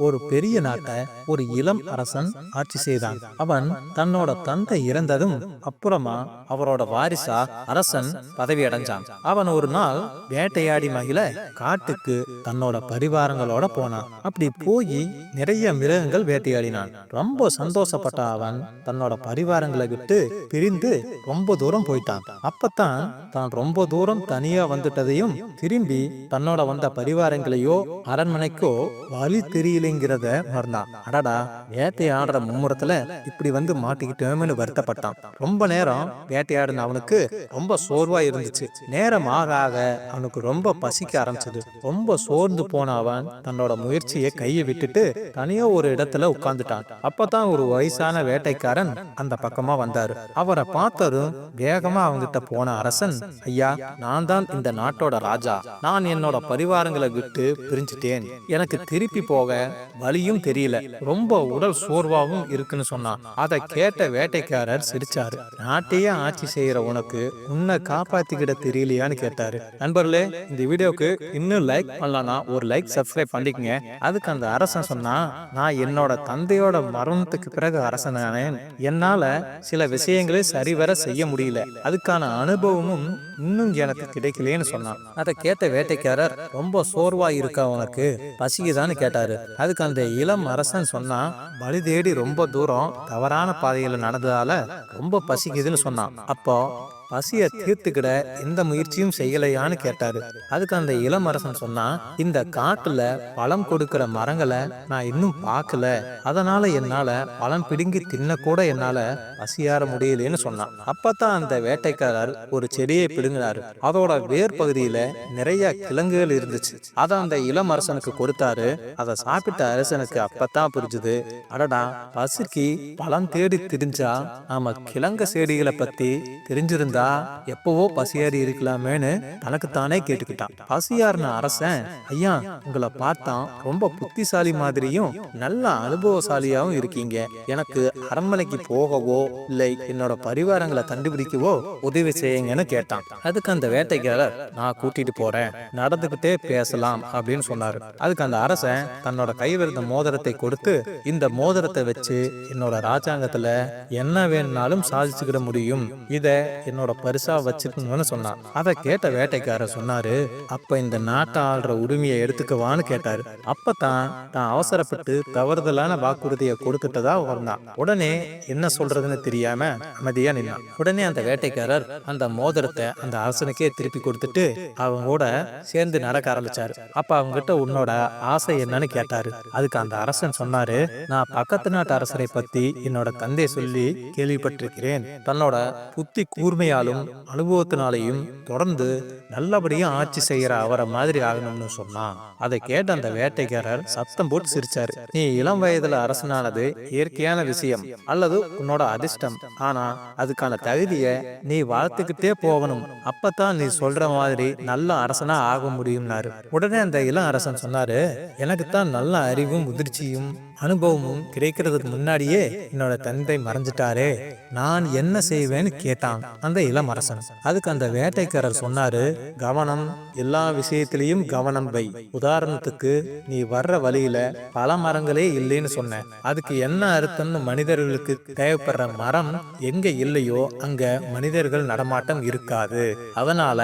ஒரு பெரிய நாட்டை ஒரு இளம் அரசன் ஆட்சி செய்தான். அவன் தன்னோட தந்தை இறந்ததும் அப்புறமா அவரோட வாரிசா அரசன் பதவி அடைஞ்சான். அவன் ஒரு நாள் வேட்டையாடி மகிழ காட்டுக்கு தன்னோட பரிவாரங்களோட போனான். அப்படி போய் நிறைய மிருகங்கள் வேட்டையாடினான். ரொம்ப சந்தோஷப்பட்ட அவன் தன்னோட பரிவாரங்களை விட்டு பிரிந்து ரொம்ப தூரம் போயிட்டான். அப்பத்தான் தான் ரொம்ப தூரம் தனியா வந்துட்டதையும் திரும்பி தன்னோட வந்த பரிவாரங்களையோ அரண்மனைக்கோ வழி தெரியலைங்கிறத மறந்தான். அடடா, வேட்டையாடுற மும்முரத்துல இப்படி வந்து மாட்டிக்கிட்டோம்னு வருத்தப்பட்டான். ரொம்ப நேரம் வேட்டையாடின அவனுக்கு ரொம்ப சோர்வா இருந்துச்சு. நேரம் ஆக ஆக அவனுக்கு ரொம்ப பசிக்க ஆரம்பிச்சது. ரொம்ப சோர்ந்து போன அவன் தன்னோட முயற்சியை கையை விட்டுட்டு தனியா ஒரு இடத்துல உட்கார்ந்துட்டான். அப்பதான் ஒரு வயசான வேட்டைக்காரன் அந்த பக்கமா வந்தாரு. அவரை பார்த்ததும் வேகமா அவங்கிட்ட போன அரசன், ஐயா, நான் தான் இந்த நாட்டோட ராஜா. நான் என்னோட பரிவாரங்களை விட்டு பிரிஞ்சுட்டேன். எனக்கு திருப்பி போக வழியும் தெரியல. ரொம்ப உடல் சோர்வாவும் இருக்குன்னு சொன்னான். அதை கேட்ட வேட்டைக்காரர் சிரிச்சாரு. நாட்டையே ஆட்சி செய்யற உனக்கு உன்னை காப்பாத்திக்கிட தெரியலையான்னு கேட்டாரு. நண்பர்களே, இந்த வீடியோக்கு இன்னும் லைக் பண்ணலன்னா ஒரு லைக் சப்ஸ்கிரைப் பண்ணிக்கங்க. அதுக்கு அந்த அரசன் சொன்னா, நான் என்னோட தந்தையோட மரணத்துக்கு பிறகு அரசனானேன். என்னால சில விஷயங்களை சரிவர செய்ய முடியல. அதுக்கான அனுபவமும் இன்னும் எனக்கு கிடைக்கலன்னு சொன்னான். அதை கேட்ட வேட்டைக்காரர், ரொம்ப சோர்வா இருக்கா உனக்கு, பசிக்குதான்னு கேட்டாரு. அதுக்கு அந்த இளம் அரசன் சொன்னா, வழி தேடி ரொம்ப தூரம் தவறான பாதையில நடந்ததால ரொம்ப பசிக்குதுன்னு சொன்னான். அப்போ பசிய தீர்த்துக்கிட எந்த முயற்சியும் செய்யலையான்னு கேட்டாரு. அதுக்கு அந்த இளம் அரசன் சொன்னா, இந்த காட்டுல பழம் கொடுக்கிற மரங்களை நான் இன்னும் பார்க்கல. அதனால என்னால பழம் பிடுங்கி தின்ன கூட என்னால பசியார முடியலன்னு சொன்னான். அப்பதான் அந்த வேட்டைக்காரர் ஒரு செடியை பிடுங்கினாரு. அதோட வேர் பகுதியில நிறைய கிழங்குகள் இருந்துச்சு. அதை அந்த இளம் அரசனுக்கு கொடுத்தாரு. அதை சாப்பிட்ட அரசனுக்கு அப்பதான் புரிஞ்சுது, அடடா, பசிக்கு பழம் தேடி திரிஞ்சா நாம கிழங்கு செடிகளை பத்தி தெரிஞ்சிருந்தா எப்பவோ பசியாரி இருக்கலாமேன்னு தனக்குத்தானே கேட்டுக்கிட்டான். பசியாரின அரசன், ஐயா, உங்களை பார்த்தா ரொம்ப புத்திசாலி மாதிரியும் நல்ல அனுபவசாலியாவும் இருக்கீங்க. எனக்கு அரண்மனைக்கு போகவோ இல்லை என்னோட பரிவாரங்களை கண்டுபிடிக்கவோ உதவி செய்யுங்கன்னு கேட்டான். அதுக்கு அந்த வேட்டைக்காரர், நான் கூட்டிட்டு போறேன், நடந்துகிட்டே பேசலாம் அப்படின்னு சொன்னாரு. அதுக்கு அந்த அரசன் தன்னோட கைவிருந்த மோதிரத்தை கொடுத்து, இந்த மோதிரத்தை வச்சு என்னோட ராஜாங்கத்துல என்ன வேணும்னாலும் சாதிச்சுக்கிட முடியும், இத என்னோட பரிசா வச்சுக்கணும்னு சொன்னான். அதை கேட்ட வேட்டைக்காரர் சொன்னாரு, அப்ப இந்த நாட்டை ஆள்ற உரிமையை எடுத்துக்கவான்னு கேட்டாரு. அப்பதான் தான் அவசரப்பட்டு தவறுதலான வாக்குறுதியை கொடுத்துட்டதா வந்தான். உடனே என்ன சொல்றதுன்னு தெரியாம அமைதியா நின்னான். உடனே அந்த வேட்டைக்காரர் அந்த மோதிரத்தை அந்த அரசனுக்கே திருப்பி கொடுத்துட்டு அவங்க கூட சேர்ந்து நடக்க ஆரம்பிச்சாரு. அப்ப அவங்க கிட்ட உன்னோட ஆசை என்னன்னு கேட்டாரு. அதுக்கு அந்த அரசன் சொன்னாரு, நான் பக்கத்து நாட்டு அரசரை பத்தி என்னோட தந்தை சொல்லி கேள்விப்பட்டிருக்கிறேன். தன்னோட புத்தி கூர்மையாலும் அனுபவத்தினாலையும் தொடர்ந்து நல்லபடியா ஆட்சி செய்யற அவரை மாதிரி ஆகணும்னு சொன்னான். அதை கேட்ட அந்த வேட்டைக்காரர் சத்தம் போட்டு சிரிச்சாரு. நீ இளம் வயதுல அரசனானது இயற்கையான விஷயம் அல்லது உன்னோட அதிர்ஷ்டம். ஆனா அதுக்கான தகுதிய நீ வளர்த்துக்கிட்டே போகணும். அப்பதான் நீ சொல்ற மாதிரி நல்ல அரசனா ஆக முடியும்னாரு. உடனே அந்த இளம் அரசன் சொன்னாரு, எனக்குத்தான் நல்ல அறிவும் முதிர்ச்சியும் அனுபவமும் கிடைக்கிறதுக்கு முன்னாடியே என்னோட தந்தை மறைஞ்சிட்டாரே, நான் என்ன செய்வேன்னு கேட்டான் அந்த இளம் அரசன். அதுக்கு அந்த வேட்டைக்காரர் சொன்னாரு, கவனம், எல்லா விஷயத்திலையும் கவனம் வை. உதாரணத்துக்கு நீ வர்ற வழியில பல மரங்களே இல்லைன்னு சொன்ன, அதுக்கு என்ன அர்த்தம்னு, மனிதர்களுக்கு தேவைப்படுற மரம் எங்க இல்லையோ அங்க மனிதர்கள் நடமாட்டம் இருக்காது. அதனால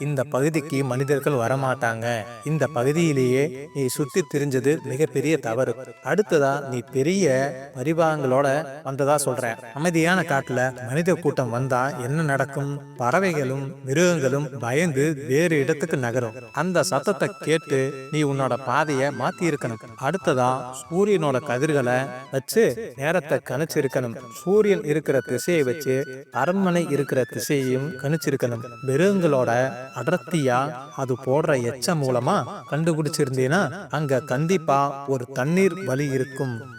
இந்த பகுதிக்கு மனிதர்கள் வரமாட்டாங்க. இந்த பகுதியிலேயே நீ சுத்தி திரிஞ்சது மிகப்பெரிய தவறு. அடுத்ததா நீ பெரிய பரிவாரங்களோட வந்ததா சொல்ற. அமைதியான காட்டுல மனித கூட்டம் வந்தா என்ன நடக்கும்? பறவைகளும் மிருகங்களும் பயந்து வேறு இடத்துக்கு நகரும். அந்த சத்தத்தை கேட்டு நீ உன்னோட பாதைய மாத்தி இருக்கணும். அடுத்ததா சூரியனோட கதிர்களை வச்சு நேரத்தை கணிச்சிருக்கணும். சூரியன் இருக்கிற திசையை வச்சு அரண்மனை இருக்கிற திசையையும் கணிச்சிருக்கணும். மிருகங்களோட அடர்த்தியா அது போடுற எச்சம் மூலமா கண்டுபிடிச்சிருந்தீன்னா அங்க கண்டிப்பா ஒரு தண்ணீர் வழி இருக்கும்.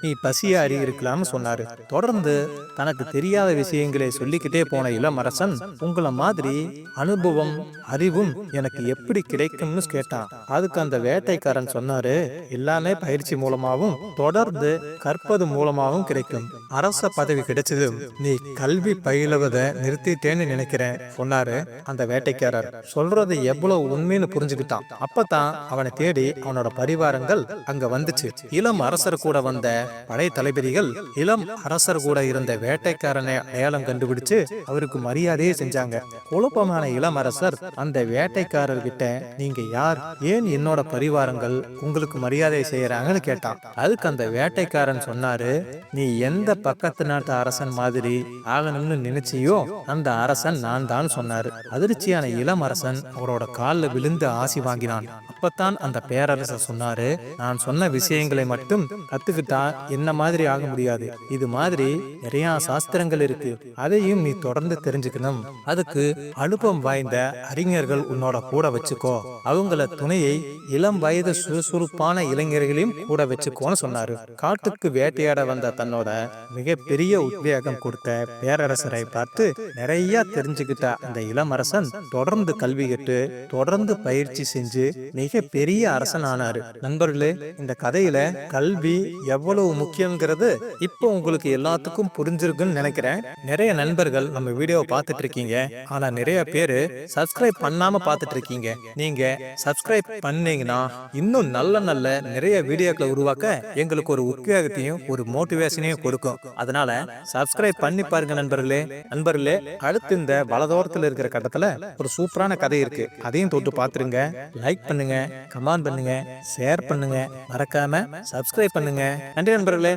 நீ பசியாரி இருக்கலாம்னு சொன்னாரு. தொடர்ந்து தனக்கு தெரியாத விஷயங்களை சொல்லிக்கிட்டே போன இளமரசன், உங்களை மாதிரி அனுபவம் அறிவும் எனக்கு எப்படி கிடைக்கும்னு கேட்டான். அதுக்கு அந்த வேட்டைக்காரன் சொன்னாரு, எல்லாமே பயிற்சி மூலமாகவும் தொடர்ந்து கற்பது மூலமாகவும் கிடைக்கும். அரச பதவி கிடைச்சதும் நீ கல்வி பயிலுவதை நிறுத்திட்டேன்னு நினைக்கிறேன் சொன்னாரு அந்த வேட்டைக்காரர். சொல்றது எவ்வளவு உண்மைன்னு புரிஞ்சுக்கிட்டான். அப்பதான் அவனை தேடி அவனோட பரிவாரங்கள் அங்க வந்துச்சு. இளம் அரசர் கூட வந்த படை தளபதிகள் இளம் அரசர் கூட இருந்த வேட்டைக்காரனை அடையாளம் கண்டுபிடிச்சு அவருக்கு மரியாதையே செஞ்சாங்க. குழப்பமான இளம் அரசர் அந்த வேட்டைக்காரர் கிட்ட நீங்க யார், ஏன் என்னோட பரிவாரங்கள் உங்களுக்கு மரியாதை செய்யறாங்கன்னு கேட்டான். அதுக்கு அந்த வேட்டைக்காரன் சொன்னாரு, நீ எந்த பக்கத்து நாட்டு அரசன் மாதிரி ஆகணும்னு நினைச்சியோ அந்த அரசன் நான் தான் சொன்னாரு. அதிர்ச்சியான இளம் அரசன் அவரோட காலில் விழுந்து ஆசி வாங்கினான். அப்பத்தான் அந்த பேரரசர் சொன்னாரு, நான் சொன்ன விஷயங்களை மட்டும் கத்துக்கிட்டா என்ன மாதிரி ஆக முடியாது. இது மாதிரி நிறைய சாஸ்திரங்கள் இருக்கு, அதையும் நீ தொடர்ந்து தெரிஞ்சுக்கணும். அதுக்கு அனுபவம் வாய்ந்த அறிஞர்கள் உன்னோட கூட வச்சுக்கோ. அவங்கள துணையை இளம் வயது சுறுசுறுப்பான இளைஞர்களையும் கூட வச்சுக்கோன்னு சொன்னாரு. காட்டுக்கு வேட்டையாட வந்த தன்னோட மிகப்பெரிய உத்வேகம் கொடுத்த பேரரசரை பார்த்து நிறைய தெரிஞ்சுக்கிட்ட அந்த இளமரசன் தொடர்ந்து கல்வி கற்று தொடர்ந்து பயிற்சி செஞ்சு மிக பெரிய அரசன் ஆனாரு. நண்பர்களே, இந்த கதையில கல்வி எவ்வளவு முக்கியங்கிறது இப்போ உங்களுக்கு எல்லாத்துக்கும் புரிஞ்சிருக்குன்னு நினைக்கிறேன். நிறைய நண்பர்கள் நம்ம வீடியோவை பார்த்துட்டு இருக்கீங்க, ஆனா நிறைய பேரு சப்ஸ்கிரைப் பண்ணாம பார்த்துட்டு இருக்கீங்க. நீங்க சப்ஸ்கிரைப் பண்ணீங்கன்னா இன்னும் நல்ல நல்ல நிறைய வீடியோக்களை உருவாக்க எங்களுக்கு ஒரு உத்வேகத்தையும் ஒரு மோட்டிவேஷனையும் கொடுக்கும். அதனால சப்ஸ்கிரைப் பண்ணி பாருங்க நண்பர்களே. நண்பர்களே, அடுத்து இந்த வலதோரத்தில் இருக்கிற கட்டத்துல ஒரு சூப்பரான கதை இருக்கு, அதையும் தொட்டு பார்த்துருங்க. லைக் பண்ணுங்க, கமெண்ட் பண்ணுங்க, ஷேர் பண்ணுங்க, மறக்காம சப்ஸ்கிரைப் பண்ணுங்க. நன்றி நண்பர்களே.